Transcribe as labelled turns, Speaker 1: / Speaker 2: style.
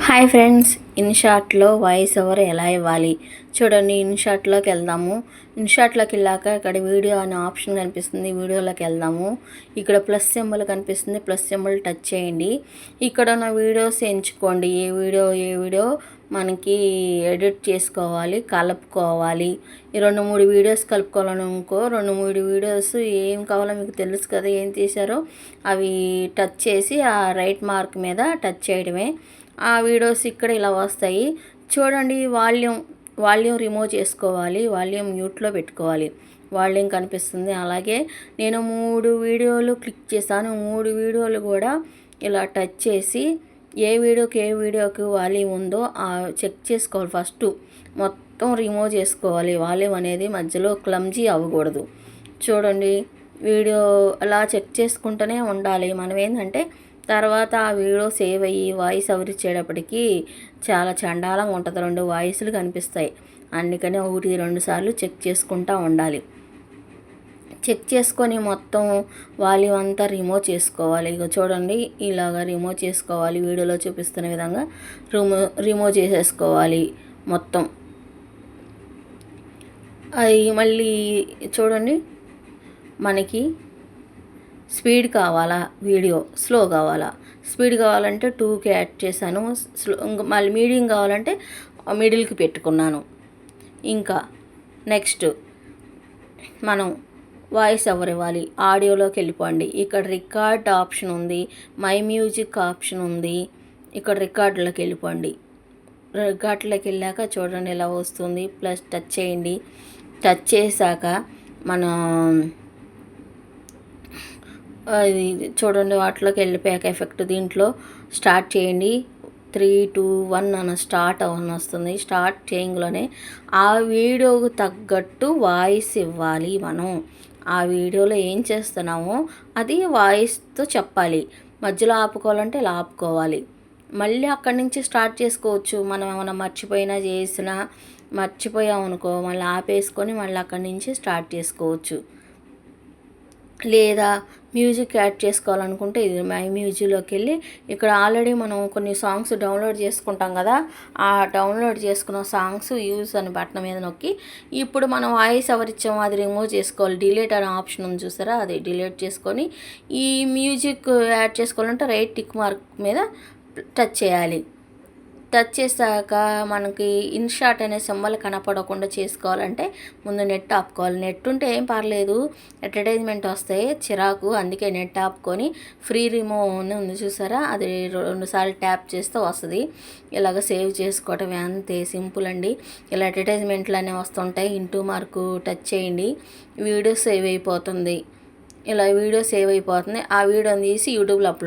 Speaker 1: Hi friends, ఇన్షాట్లో voice over ఎలా ఇవ్వాలి చూడండి. ఇన్షాట్లోకి వెళ్దాము. ఇన్షాట్లోకి వెళ్ళాక ఇక్కడ వీడియో అనే ఆప్షన్ కనిపిస్తుంది. వీడియోలోకి వెళ్దాము. ఇక్కడ ప్లస్ సింబల్ కనిపిస్తుంది. ప్లస్ సింబల్ టచ్ చేయండి. ఇక్కడ ఉన్న వీడియోస్ ఎంచుకోండి. ఏ వీడియో మనకి ఎడిట్ చేసుకోవాలి, కలుపుకోవాలి. ఈ 2-3 వీడియోస్ కలుపుకోవాలని ఇంకో 2-3 వీడియోస్ ఏం కావాలో మీకు తెలుసు కదా, ఏం తీశారో అవి టచ్ చేసి ఆ రైట్ మార్క్ మీద టచ్ చేయడమే. ఆ వీడియోస్ ఇక్కడ ఇలా వస్తాయి చూడండి. వాల్యూమ్ రిమూవ్ చేసుకోవాలి. వాల్యూమ్ మ్యూట్లో పెట్టుకోవాలి. వాల్యూమ్ కనిపిస్తుంది. అలాగే నేను 3 వీడియోలు క్లిక్ చేశాను. 3 వీడియోలు కూడా ఇలా టచ్ చేసి ఏ వీడియోకి వాల్యూమ్ ఉందో చెక్ చేసుకోవాలి. ఫస్ట్ మొత్తం రిమూవ్ చేసుకోవాలి. వాల్యూమ్ అనేది మధ్యలో క్లమ్జీ అవ్వకూడదు. చూడండి, వీడియో అలా చెక్ చేసుకుంటూనే ఉండాలి. మనం ఏంటంటే తర్వాత ఆ వీడియో సేవ్ అయ్యి వాయిస్ ఓవర్ ఇచ్చేటప్పటికి చాలా చండాలంగా ఉంటుంది. 2 వాయిస్లు కనిపిస్తాయి. అందుకని 1-2 సార్లు చెక్ చేసుకుంటూ ఉండాలి. చెక్ చేసుకొని మొత్తం వాల్యూమ్ అంతా రిమూవ్ చేసుకోవాలి. ఇక చూడండి, ఇలాగ రిమూవ్ చేసుకోవాలి. వీడియోలో చూపిస్తున్న విధంగా రిమూవ్ చేసేసుకోవాలి మొత్తం. అది మళ్ళీ చూడండి, మనకి స్పీడ్ కావాలా, వీడియో స్లో కావాలా. స్పీడ్ కావాలంటే 2కి యాడ్ చేశాను. మళ్ళీ మీడియం కావాలంటే మిడిల్కి పెట్టుకున్నాను. ఇంకా నెక్స్ట్ మనం వాయిస్ ఓవర్ ఇవ్వాలి. ఆడియోలోకి వెళ్ళిపోండి. ఇక్కడ రికార్డ్ ఆప్షన్ ఉంది, మై మ్యూజిక్ ఆప్షన్ ఉంది. ఇక్కడ రికార్డులోకి వెళ్ళిపోండి. రికార్డులోకి వెళ్ళాక చూడండి ఎలా వస్తుంది. ప్లస్ టచ్ చేయండి. టచ్ చేశాక మనం అది చూడండి, వాటిలోకి వెళ్ళిపోయాక ఎఫెక్ట్ దీంట్లో స్టార్ట్ చేయండి. 3, 2, 1 అని స్టార్ట్ అవని వస్తుంది. స్టార్ట్ చేయంగానే ఆ వీడియోకు తగ్గట్టు వాయిస్ ఇవ్వాలి. మనం ఆ వీడియోలో ఏం చేస్తున్నామో అది వాయిస్తో చెప్పాలి. మధ్యలో ఆపుకోవాలంటే ఇలా ఆపుకోవాలి. మళ్ళీ అక్కడి నుంచి స్టార్ట్ చేసుకోవచ్చు. మనం ఏమైనా మర్చిపోయామనుకో మళ్ళీ ఆపేసుకొని మళ్ళీ అక్కడి నుంచి స్టార్ట్ చేసుకోవచ్చు. లేదా మ్యూజిక్ యాడ్ చేసుకోవాలనుకుంటే ఇది మై మ్యూజిక్లోకి వెళ్ళి ఇక్కడ ఆల్రెడీ మనం కొన్ని సాంగ్స్ డౌన్లోడ్ చేసుకుంటాం కదా, ఆ డౌన్లోడ్ చేసుకున్న సాంగ్స్ యూజ్ అని బటన్ మీద నొక్కి ఇప్పుడు మనం వాయిస్ ఓవర్ ఇచ్చాము అది రిమూవ్ చేసుకోవాలి. డిలీట్ అనే ఆప్షన్ ఉంది చూసారా, అది డిలీట్ చేసుకొని ఈ మ్యూజిక్ యాడ్ చేసుకోవాలంటే రైట్ టిక్ మార్క్ మీద టచ్ చేయాలి. టచ్ చేశాక మనకి ఇన్షాట్ అనే సింబల్ కనపడకుండా చేసుకోవాలంటే ముందు నెట్ ఆపుకోవాలి. నెట్ ఉంటే ఏం పర్లేదు, అడ్వర్టైజ్మెంట్ వస్తాయి చిరాకు. అందుకే నెట్ ఆపుకొని ఫ్రీ రిమూవ్ ఉంది చూసారా, అది 2 సార్లు ట్యాప్ చేస్తే వస్తుంది. ఇలాగ సేవ్ చేసుకోవటం అంతే సింపుల్ అండి. ఇలా అడ్వర్టైజ్మెంట్లు అనేవి వస్తుంటాయి. ఇంటూ మార్కు టచ్ చేయండి, వీడియో సేవ్ అయిపోతుంది. ఇలా వీడియో సేవ్ అయిపోతుంది. ఆ వీడియోని తీసి యూట్యూబ్లో అప్లోడ్